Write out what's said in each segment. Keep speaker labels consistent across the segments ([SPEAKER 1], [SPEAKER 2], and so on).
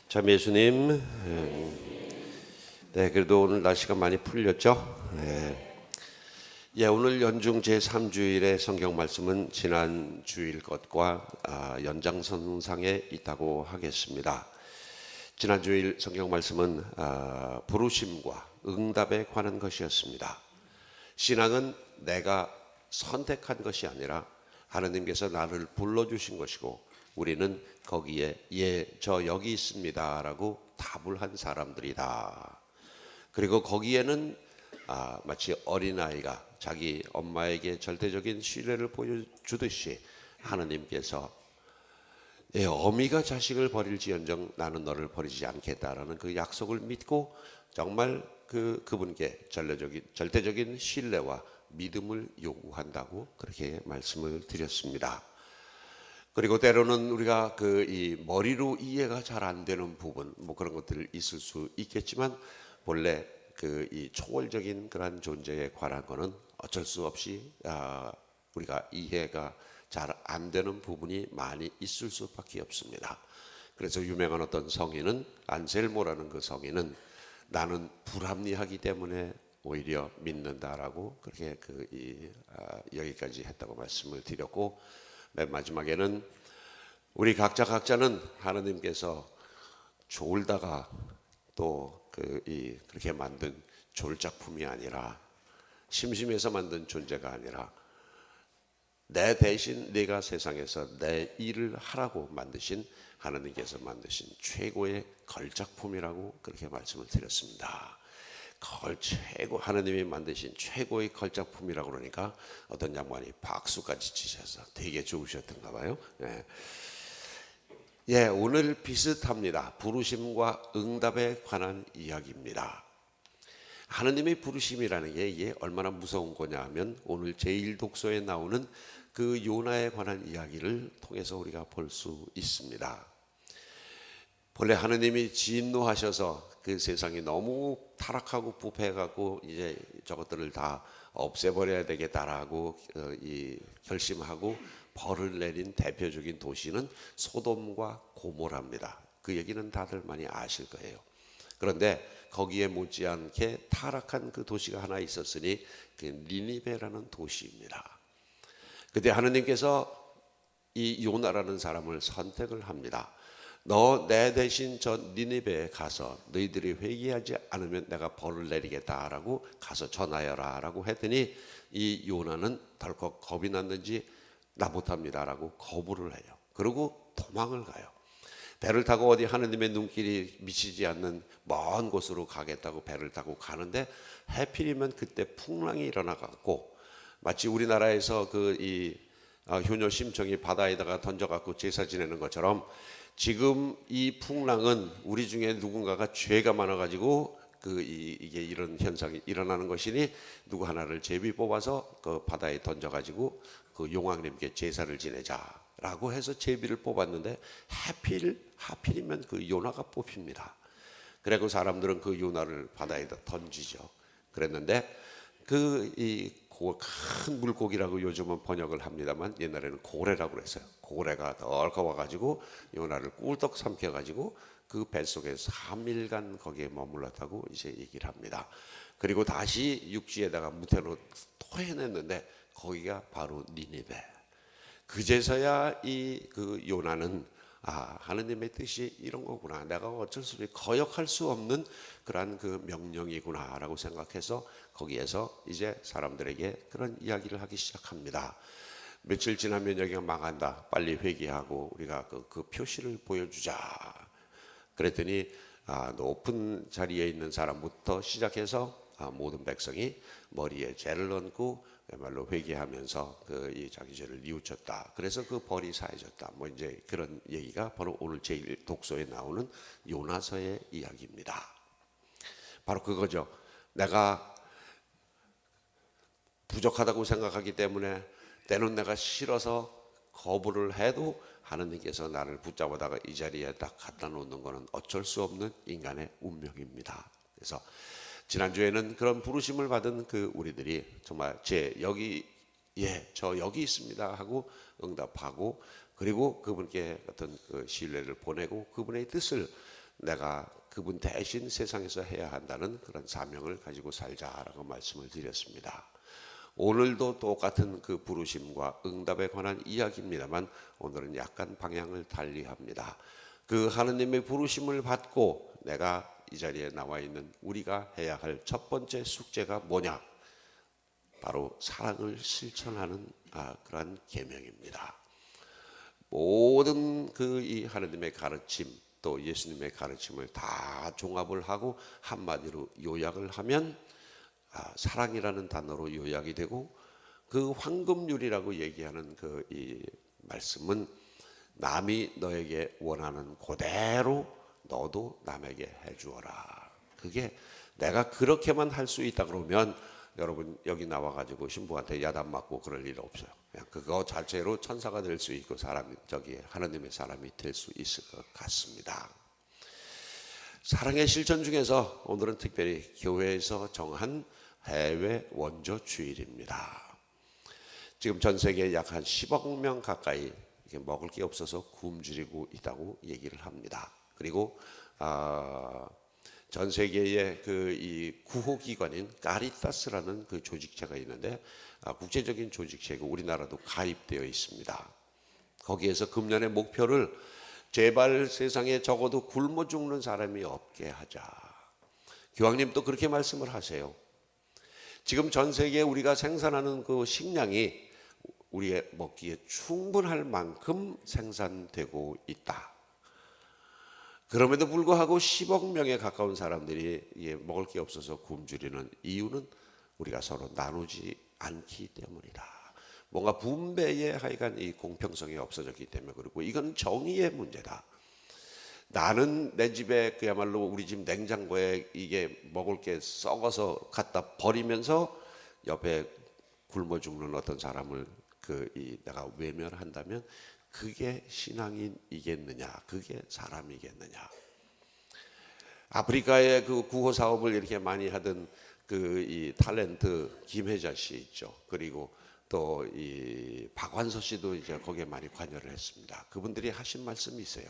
[SPEAKER 1] 참 예수님, 네, 그래도 오늘 날씨가 많이 풀렸죠? 네. 오늘 연중 제3주일의 성경 말씀은 지난 주일 것과 연장선상에 있다고 하겠습니다. 지난 주일 성경 말씀은 부르심과 응답에 관한 것이었습니다. 신앙은 내가 선택한 것이 아니라 하나님께서 나를 불러주신 것이고 우리는 거기에 저 여기 있습니다 라고 답을 한 사람들이다. 그리고 거기에는 마치 어린아이가 자기 엄마에게 절대적인 신뢰를 보여주듯이 하나님께서 어미가 자식을 버릴지언정 나는 너를 버리지 않겠다라는 그 약속을 믿고 정말 그분께 절대적인 신뢰와 믿음을 요구한다고 그렇게 말씀을 드렸습니다. 그리고 때로는 우리가 이 머리로 이해가 잘 안 되는 부분 그런 것들 있을 수 있겠지만 본래 이 초월적인 그런 존재에 관한 거는 어쩔 수 없이 우리가 이해가 잘 안 되는 부분이 많이 있을 수밖에 없습니다. 그래서 유명한 어떤 성인은 안셀모라는 그 성인은 나는 불합리하기 때문에 오히려 믿는다라고 그렇게 여기까지 했다고 말씀을 드렸고, 맨 마지막에는 우리 각자는 하나님께서 졸다가 또 그렇게 만든 졸작품이 아니라 심심해서 만든 존재가 아니라 내 대신 네가 세상에서 내 일을 하라고 만드신 하나님께서 만드신 최고의 걸작품이라고 그렇게 말씀을 드렸습니다. 하나님이 만드신 최고의 걸작품이라고 그러니까 어떤 양반이 박수까지 치셔서 되게 좋으셨던가 봐요. 오늘 비슷합니다. 부르심과 응답에 관한 이야기입니다. 하나님의 부르심이라는 게 이게 얼마나 무서운 거냐 하면 오늘 제1독서에 나오는 그 요나에 관한 이야기를 통해서 우리가 볼 수 있습니다. 본래 하나님이 진노하셔서 그 세상이 너무 타락하고 부패해갖고 이제 저것들을 다 없애버려야 되겠다라고 결심하고 벌을 내린 대표적인 도시는 소돔과 고모라입니다. 그 얘기는 다들 많이 아실 거예요. 그런데 거기에 못지않게 타락한 그 도시가 하나 있었으니 그 니니베라는 도시입니다. 그때 하나님께서 이 요나라는 사람을 선택을 합니다. 너 내 대신 저 니니베에 가서 너희들이 회개하지 않으면 내가 벌을 내리겠다라고 가서 전하여라 라고 했더니 이 요나는 덜컥 겁이 났는지 나 못합니다라고 거부를 해요. 그리고 도망을 가요. 배를 타고 어디 하나님의 눈길이 미치지 않는 먼 곳으로 가겠다고 배를 타고 가는데 하필이면 그때 풍랑이 일어나갖고 마치 우리나라에서 효녀 심청이 바다에다가 던져갖고 제사 지내는 것처럼 지금 이 풍랑은 우리 중에 누군가가 죄가 많아가지고 이게 이런 현상이 일어나는 것이니 누구 하나를 제비 뽑아서 그 바다에 던져가지고 그 용왕님께 제사를 지내자라고 해서 제비를 뽑았는데 하필이면 그 요나가 뽑힙니다. 그리고 사람들은 그 요나를 바다에다 던지죠. 그랬는데 큰 물고기라고 요즘은 번역을 합니다만 옛날에는 고래라고 그랬어요. 고래가 덜컥 와가지고 요나를 꿀떡 삼켜가지고 그 뱃속에 3일간 거기에 머물렀다고 이제 얘기를 합니다. 그리고 다시 육지에다가 무태로 토해냈는데 거기가 바로 니니베. 그제서야 그 요나는 하나님의 뜻이 이런 거구나. 내가 어쩔 수 없이 거역할 수 없는 그러한 그 명령이구나라고 생각해서 거기에서 이제 사람들에게 그런 이야기를 하기 시작합니다. 며칠 지나면 여기가 망한다. 빨리 회개하고 우리가 그 표시를 보여주자. 그랬더니 높은 자리에 있는 사람부터 시작해서 모든 백성이 머리에 죄를 얹고 그야말로 회개하면서 이 자기 죄를 뉘우쳤다. 그래서 그 벌이 사해졌다. 이제 그런 얘기가 바로 오늘 제1독서에 나오는 요나서의 이야기입니다. 바로 그거죠. 내가 부족하다고 생각하기 때문에 때는 내가 싫어서 거부를 해도 하나님께서 나를 붙잡아다가 이 자리에 딱 갖다 놓는 것은 어쩔 수 없는 인간의 운명입니다. 그래서 지난주에는 그런 부르심을 받은 우리들이 정말 저 여기 있습니다 하고 응답하고 그리고 그분께 어떤 신뢰를 보내고 그분의 뜻을 내가 그분 대신 세상에서 해야 한다는 그런 사명을 가지고 살자라고 말씀을 드렸습니다. 오늘도 똑같은 그 부르심과 응답에 관한 이야기입니다만 오늘은 약간 방향을 달리합니다. 그 하느님의 부르심을 받고 내가 이 자리에 나와 있는 우리가 해야 할 첫 번째 숙제가 뭐냐? 바로 사랑을 실천하는 그러한 계명입니다. 모든 그 이 하느님의 가르침 또 예수님의 가르침을 다 종합을 하고 한마디로 요약을 하면 사랑이라는 단어로 요약이 되고, 그 황금률이라고 얘기하는 그 이 말씀은 남이 너에게 원하는 그대로 너도 남에게 해주어라. 그게 내가 그렇게만 할 수 있다 그러면 여러분 여기 나와가지고 신부한테 야단 맞고 그럴 일 없어요. 그냥 그거 자체로 천사가 될 수 있고 하나님의 사람이 될 수 있을 것 같습니다. 사랑의 실천 중에서 오늘은 특별히 교회에서 정한 해외 원조 주일입니다. 지금 전 세계에 약 한 10억 명 가까이 먹을 게 없어서 굶주리고 있다고 얘기를 합니다. 그리고 전 세계의 그 이 구호기관인 카리타스라는 그 조직체가 있는데 국제적인 조직체고 우리나라도 가입되어 있습니다. 거기에서 금년의 목표를 제발 세상에 적어도 굶어 죽는 사람이 없게 하자. 교황님도 그렇게 말씀을 하세요. 지금 전 세계에 우리가 생산하는 그 식량이 우리의 먹기에 충분할 만큼 생산되고 있다. 그럼에도 불구하고 10억 명에 가까운 사람들이 먹을 게 없어서 굶주리는 이유는 우리가 서로 나누지 않기 때문이다. 뭔가 분배의 하여간 이 공평성이 없어졌기 때문에 그렇고, 이건 정의의 문제다. 나는 내 집에 그야말로 우리 집 냉장고에 이게 먹을 게 썩어서 갖다 버리면서 옆에 굶어 죽는 어떤 사람을 내가 외면한다면 그게 신앙인이겠느냐? 그게 사람이겠느냐? 아프리카의 그 구호 사업을 이렇게 많이 하던 그 이 탤런트 김혜자 씨 있죠. 그리고 또 이 박완서 씨도 이제 거기에 많이 관여를 했습니다. 그분들이 하신 말씀이 있어요.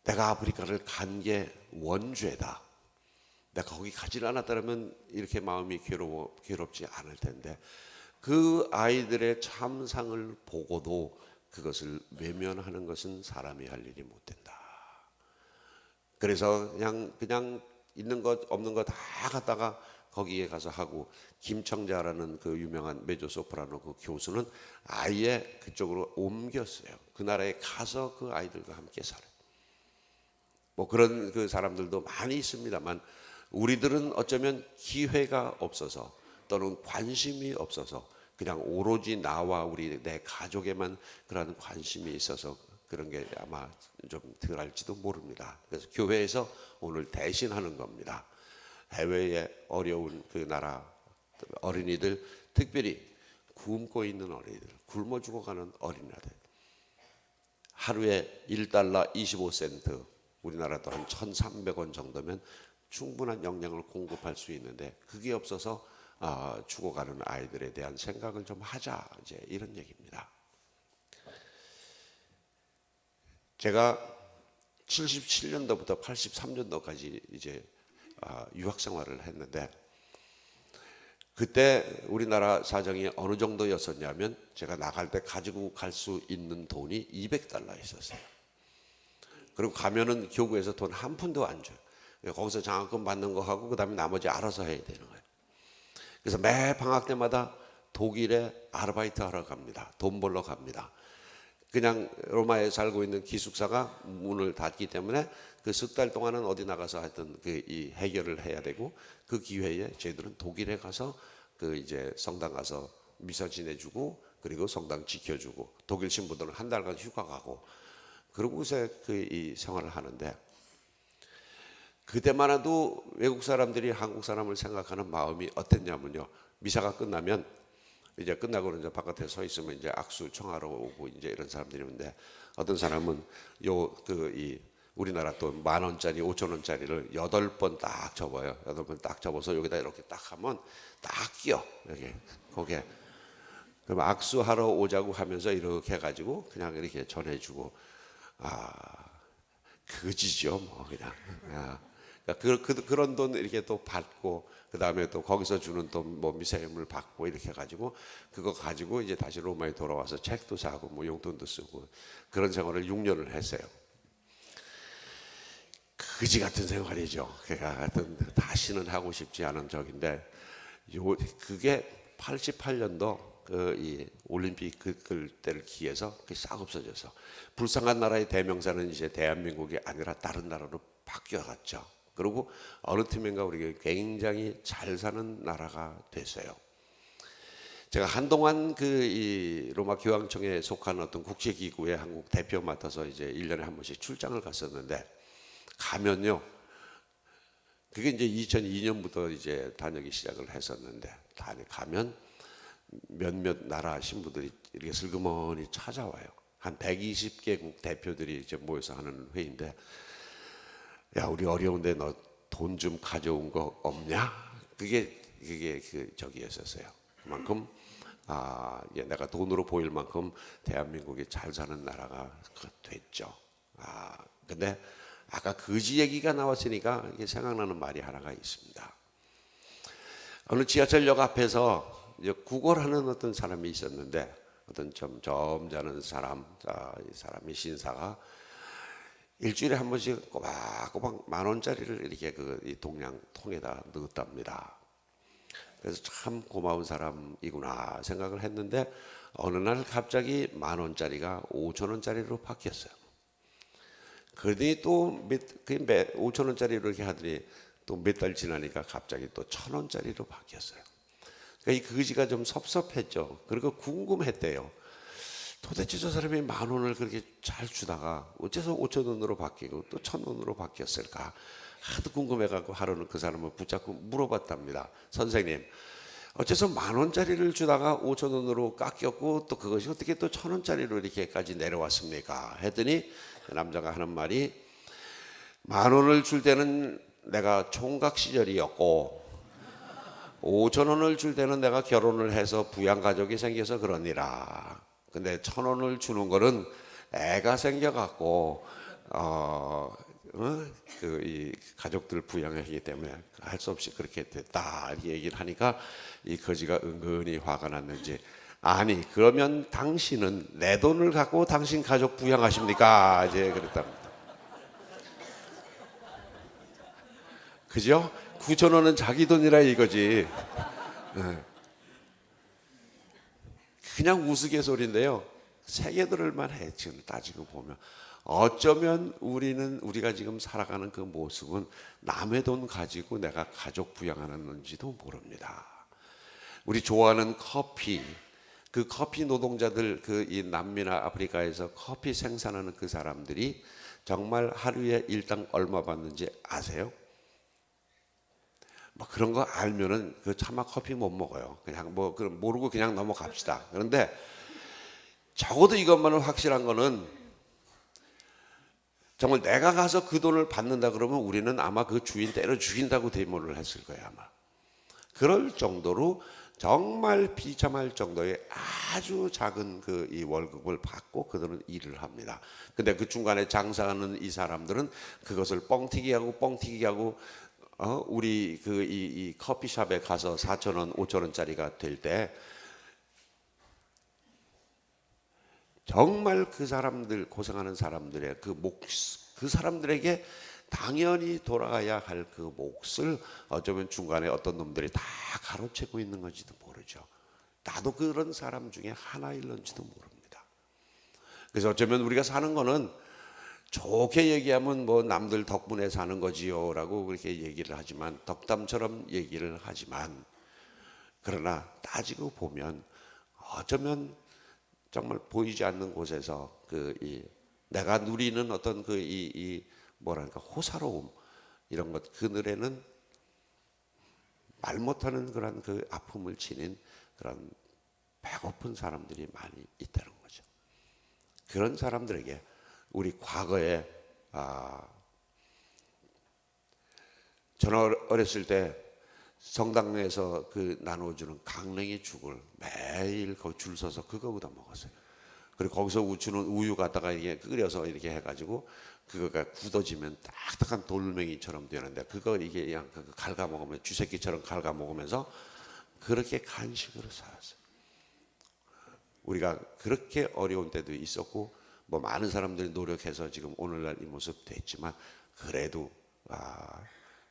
[SPEAKER 1] 내가 아프리카를 간 게 원죄다. 내가 거기 가지 않았다면 이렇게 마음이 괴롭지 않을 텐데, 그 아이들의 참상을 보고도 그것을 외면하는 것은 사람이 할 일이 못 된다. 그래서 그냥 있는 것 없는 것 다 갖다가 거기에 가서 하고, 김청자라는 그 유명한 메조소프라노 그 교수는 아예 그쪽으로 옮겼어요. 그 나라에 가서 그 아이들과 함께 살아요. 뭐 그런 그 사람들도 많이 있습니다만 우리들은 어쩌면 기회가 없어서 또는 관심이 없어서 그냥 오로지 나와 내 가족에만 그런 관심이 있어서 그런 게 아마 좀 덜할지도 모릅니다. 그래서 교회에서 오늘 대신하는 겁니다. 해외의 어려운 그 나라 어린이들, 특별히 굶고 있는 어린이들, 굶어 죽어가는 어린이들, 하루에 1달러 25센트, 우리나라도 한 1,300원 정도면 충분한 영양을 공급할 수 있는데 그게 없어서 죽어가는 아이들에 대한 생각을 좀 하자, 이제 이런 얘기입니다. 제가 77년도부터 83년도까지 이제 유학 생활을 했는데, 그때 우리나라 사정이 어느 정도였었냐면 제가 나갈 때 가지고 갈 수 있는 돈이 200달러 있었어요. 그리고 가면은 교구에서 돈 한 푼도 안 줘요. 거기서 장학금 받는 거 하고 그다음에 나머지 알아서 해야 되는 거예요. 그래서 매 방학 때마다 독일에 아르바이트 하러 갑니다. 돈 벌러 갑니다. 그냥 로마에 살고 있는 기숙사가 문을 닫기 때문에 그 석 달 동안은 어디 나가서 하여튼 이 해결을 해야 되고, 그 기회에 저희들은 독일에 가서 이제 성당 가서 미사 지내주고 그리고 성당 지켜주고, 독일 신부들은 한 달간 휴가 가고 그러고서 이 생활을 하는데, 그때만 해도 외국 사람들이 한국 사람을 생각하는 마음이 어땠냐면요. 미사가 끝나면 이제 끝나고 이제 바깥에 서 있으면 이제 악수 청하러 오고 이제 이런 사람들이 있는데, 어떤 사람은 우리나라 또 10,000원짜리 5,000원짜리를 8번 딱 접어요. 8번 딱 접어서 여기다 이렇게 딱 하면 딱 끼어 여기 거기에. 그럼 악수하러 오자고 하면서 이렇게 해가지고 그냥 이렇게 전해주고, 거지죠, 뭐 그냥. 그러니까 그런 돈 이렇게 또 받고 그 다음에 또 거기서 주는 또 뭐 미세금을 받고 이렇게 가지고 그거 가지고 이제 다시 로마에 돌아와서 책도 사고 뭐 용돈도 쓰고 그런 생활을 6년을 했어요. 거지 같은 생활이죠. 그러니까 하여튼 다시는 하고 싶지 않은 적인데 그게 88년도 이 올림픽 그때를 기해서 그게 싹 없어져서 불쌍한 나라의 대명사는 이제 대한민국이 아니라 다른 나라로 바뀌어갔죠. 그리고 어느 틈인가 우리가 굉장히 잘 사는 나라가 됐어요. 제가 한동안 이 로마 교황청에 속한 어떤 국제기구의 한국 대표 맡아서 이제 1년에 한 번씩 출장을 갔었는데 가면요. 그게 이제 2002년부터 이제 다니기 시작을 했었는데 가면 몇몇 나라 신부들이 이렇게 슬그머니 찾아와요. 한 120개국 대표들이 이제 모여서 하는 회의인데 야, 우리 어려운데 너 돈 좀 가져온 거 없냐? 그게 저기였었어요. 그만큼 내가 돈으로 보일 만큼 대한민국이 잘 사는 나라가 됐죠. 근데 아까 거지 얘기가 나왔으니까 이게 생각나는 말이 하나가 있습니다. 어느 지하철역 앞에서 이제 구걸하는 어떤 사람이 있었는데 어떤 좀 점잖은 사람, 이 사람이 신사가 일주일에 한 번씩 꼬박꼬박 10,000원짜리를 이렇게 이 동량통에다 넣었답니다. 그래서 참 고마운 사람이구나 생각을 했는데 어느 날 갑자기 10,000원짜리가 5,000원짜리로 바뀌었어요. 그러더니 또 5,000원짜리로 이렇게 하더니 또 몇 달 지나니까 갑자기 또 1,000원짜리로 바뀌었어요. 그러니까 이 거지가 좀 섭섭했죠. 그리고 궁금했대요. 도대체 저 사람이 10,000원을 그렇게 잘 주다가 어째서 5,000원으로 바뀌고 또 1,000원으로 바뀌었을까? 하도 궁금해갖고 하루는 그 사람을 붙잡고 물어봤답니다. 선생님, 어째서 10,000원짜리를 주다가 5,000원으로 깎였고 또 그것이 어떻게 또 1,000원짜리로 이렇게까지 내려왔습니까? 했더니 그 남자가 하는 말이 10,000원을 줄 때는 내가 총각 시절이었고 5,000원을 줄 때는 내가 결혼을 해서 부양가족이 생겨서 그러니라. 근데 1,000원을 주는 거는 애가 생겨갖고 이 가족들 부양하기 때문에 할 수 없이 그렇게 됐다 이렇게 얘기를 하니까 이 거지가 은근히 화가 났는지 아니 그러면 당신은 내 돈을 갖고 당신 가족 부양하십니까? 이제 그랬답니다. 그죠? 9,000원은 자기 돈이라 이거지. 그냥 우스갯소리인데요. 세계들을만 해 지금 따지고 보면 어쩌면 우리가 지금 살아가는 그 모습은 남의 돈 가지고 내가 가족 부양하는지도 모릅니다. 우리 좋아하는 커피, 그 커피 노동자들 이 남미나 아프리카에서 커피 생산하는 그 사람들이 정말 하루에 일당 얼마 받는지 아세요? 뭐 그런 거 알면은 그 차마 커피 못 먹어요. 그냥 뭐 모르고 그냥 넘어갑시다. 그런데 적어도 이것만은 확실한 거는 정말 내가 가서 그 돈을 받는다 그러면 우리는 아마 그 주인 때려 죽인다고 대모를 했을 거예요 아마. 그럴 정도로 정말 비참할 정도의 아주 작은 이 월급을 받고 그들은 일을 합니다. 근데 그 중간에 장사하는 이 사람들은 그것을 뻥튀기 하고 우리 이 커피숍에 가서 4,000원, 5,000원짜리가 될 때 정말 그 사람들 고생하는 사람들의 그 사람들에게 당연히 돌아가야 할 그 몫을 어쩌면 중간에 어떤 놈들이 다 가로채고 있는 건지도 모르죠. 나도 그런 사람 중에 하나일런지도 모릅니다. 그래서 어쩌면 우리가 사는 거는 좋게 얘기하면 뭐 남들 덕분에 사는 거지요 라고 그렇게 얘기를 하지만 덕담처럼 얘기를 하지만 그러나 따지고 보면 어쩌면 정말 보이지 않는 곳에서 내가 누리는 어떤 뭐랄까 호사로움 이런 것 그늘에는 말 못하는 그런 그 아픔을 지닌 그런 배고픈 사람들이 많이 있다는 거죠. 그런 사람들에게 우리 과거에 저는 어렸을 때 성당에서 나눠주는 강냉이 죽을 매일 줄 서서 그거 얻어 먹었어요. 그리고 거기서 주는 우유 갖다가 이게 끓여서 이렇게 해가지고 그거가 굳어지면 딱딱한 돌멩이처럼 되는데 그거 이게 그냥 갉아 먹으면 쥐새끼처럼 갉아 먹으면서 그렇게 간식으로 살았어요. 우리가 그렇게 어려운 때도 있었고 뭐 많은 사람들이 노력해서 지금 오늘날 이 모습 됐지만 그래도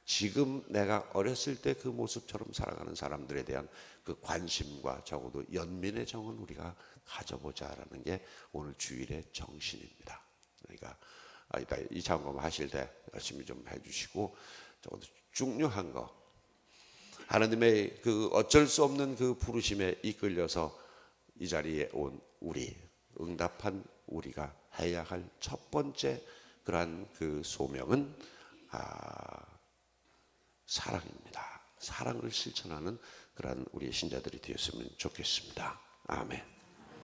[SPEAKER 1] 지금 내가 어렸을 때 그 모습처럼 살아가는 사람들에 대한 그 관심과 적어도 연민의 정은 우리가 가져보자라는 게 오늘 주일의 정신입니다. 그러니까 이 점검 하실 때 열심히 좀 해주시고 적어도 중요한 거 하나님의 그 어쩔 수 없는 그 부르심에 이끌려서 이 자리에 온 우리 응답한 우리가 해야 할 첫 번째 그러한 그 소명은 사랑입니다. 사랑을 실천하는 그러한 우리의 신자들이 되었으면 좋겠습니다. 아멘.